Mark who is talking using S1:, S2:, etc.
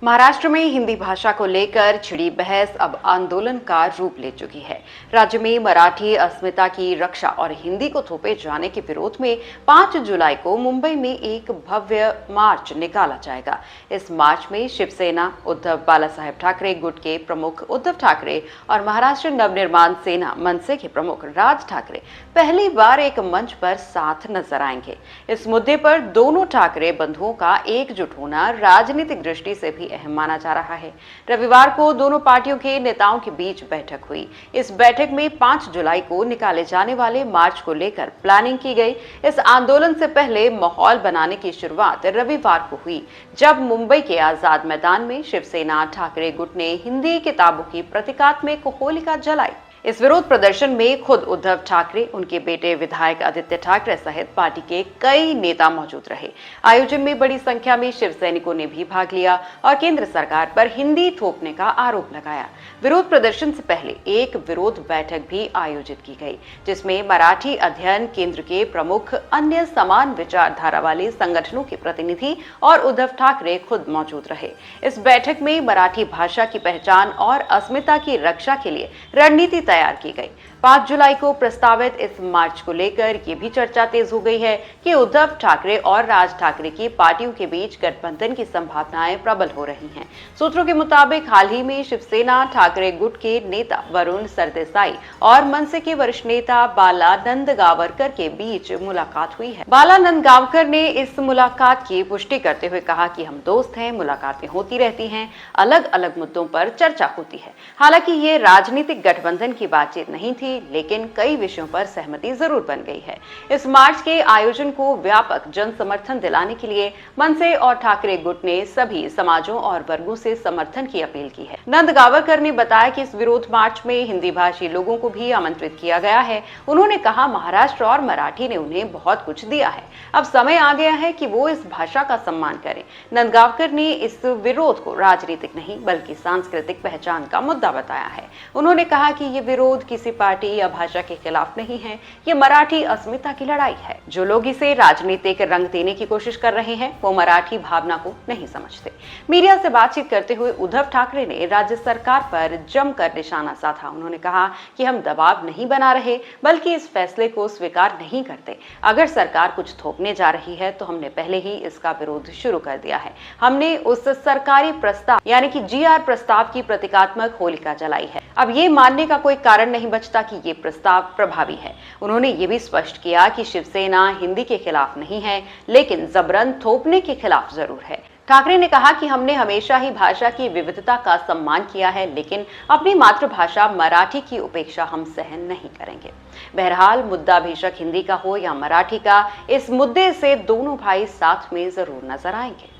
S1: महाराष्ट्र में हिंदी भाषा को लेकर छिड़ी बहस अब आंदोलन का रूप ले चुकी है। राज्य में मराठी अस्मिता की रक्षा और हिंदी को थोपे जाने के विरोध में 5 जुलाई को मुंबई में एक भव्य मार्च निकाला जाएगा। इस मार्च में शिवसेना, उद्धव बालासाहेब ठाकरे गुट के प्रमुख उद्धव ठाकरे और महाराष्ट्र नवनिर्माण सेना मनसे के प्रमुख राज ठाकरे पहली बार एक मंच पर साथ नजर आएंगे। इस मुद्दे पर दोनों ठाकरे बंधुओं का एकजुट होना राजनीतिक दृष्टि से भी अहम माना जा रहा है। रविवार को दोनों पार्टियों के नेताओं के बीच बैठक हुई। इस बैठक में 5 जुलाई को निकाले जाने वाले मार्च को लेकर प्लानिंग की गई। इस आंदोलन से पहले माहौल बनाने की शुरुआत रविवार को हुई, जब मुंबई के आजाद मैदान में शिवसेना ठाकरे गुट ने हिंदी किताबों की प्रतीकात्मक होलिका जलाई। इस विरोध प्रदर्शन में खुद उद्धव ठाकरे, उनके बेटे विधायक आदित्य ठाकरे सहित पार्टी के कई नेता मौजूद रहे। आयोजन में बड़ी संख्या में शिव सैनिकों ने भी भाग लिया और केंद्र सरकार पर हिंदी थोपने का आरोप लगाया। विरोध प्रदर्शन से पहले एक विरोध बैठक भी आयोजित की गई, जिसमें मराठी अध्ययन केंद्र के प्रमुख, अन्य समान विचारधारा वाले संगठनों के प्रतिनिधि और उद्धव ठाकरे खुद मौजूद रहे। इस बैठक में मराठी भाषा की पहचान और अस्मिता की रक्षा के लिए रणनीति तैयार की गई। 5 जुलाई को प्रस्तावित इस मार्च को लेकर ये भी चर्चा तेज हो गई है कि उद्धव ठाकरे और राज ठाकरे की पार्टियों के बीच गठबंधन की संभावनाएं प्रबल हो रही हैं। सूत्रों के मुताबिक हाल ही में शिवसेना ठाकरे गुट के नेता वरुण सरदेसाई और मनसे के वरिष्ठ नेता बाला नंदगावकर के बीच मुलाकात हुई है। बाला नंदगावकर ने इस मुलाकात की पुष्टि करते हुए कहा कि हम दोस्त हैं, मुलाकातें होती रहती हैं, अलग अलग मुद्दों पर चर्चा होती है। हालांकि ये राजनीतिक गठबंधन की बातचीत नहीं थी, लेकिन कई विषयों पर सहमति जरूर बन गई है। इस मार्च के आयोजन को व्यापक जन समर्थन दिलाने के लिए मनसे और ठाकरे गुट ने सभी समाजों और वर्गों से समर्थन की अपील की है। नंदगावकर ने बताया कि इस विरोध मार्च में हिंदी भाषी लोगों को भी आमंत्रित किया गया है। उन्होंने कहा, महाराष्ट्र और मराठी ने उन्हें बहुत कुछ दिया है, अब समय आ गया है कि वो इस भाषा का सम्मान करें। नंदगावकर ने इस विरोध को राजनीतिक नहीं बल्कि सांस्कृतिक पहचान का मुद्दा बताया है। उन्होंने कहा कि ये विरोध किसी पार्टी या भाषा के खिलाफ नहीं है, ये मराठी अस्मिता की लड़ाई है। जो लोग इसे राजनीतिक रंग देने की कोशिश कर रहे हैं, वो मराठी भावना को नहीं समझते। मीडिया से बातचीत करते हुए उद्धव ठाकरे ने राज्य सरकार पर जमकर निशाना साधा। उन्होंने कहा कि हम दबाव नहीं बना रहे, बल्कि इस फैसले को स्वीकार नहीं करते। अगर सरकार कुछ थोपने जा रही है तो हमने पहले ही इसका विरोध शुरू कर दिया है। हमने उस सरकारी प्रस्ताव यानी कि GR प्रस्ताव की प्रतीकात्मक होलिका जलाई है। अब ये मानने का कोई कारण नहीं बचता कि ये प्रस्ताव प्रभावी है। उन्होंने ये भी स्पष्ट किया कि शिवसेना हिंदी के खिलाफ नहीं है, लेकिन जबरन थोपने के खिलाफ जरूर है। ठाकरे ने कहा कि हमने हमेशा ही भाषा की विविधता का सम्मान किया है, लेकिन अपनी मातृभाषा मराठी की उपेक्षा हम सहन नहीं करेंगे। बहरहाल, मुद्दा बेशक हिंदी का हो या मराठी का, इस मुद्दे से दोनों भाई साथ में जरूर नजर आएंगे।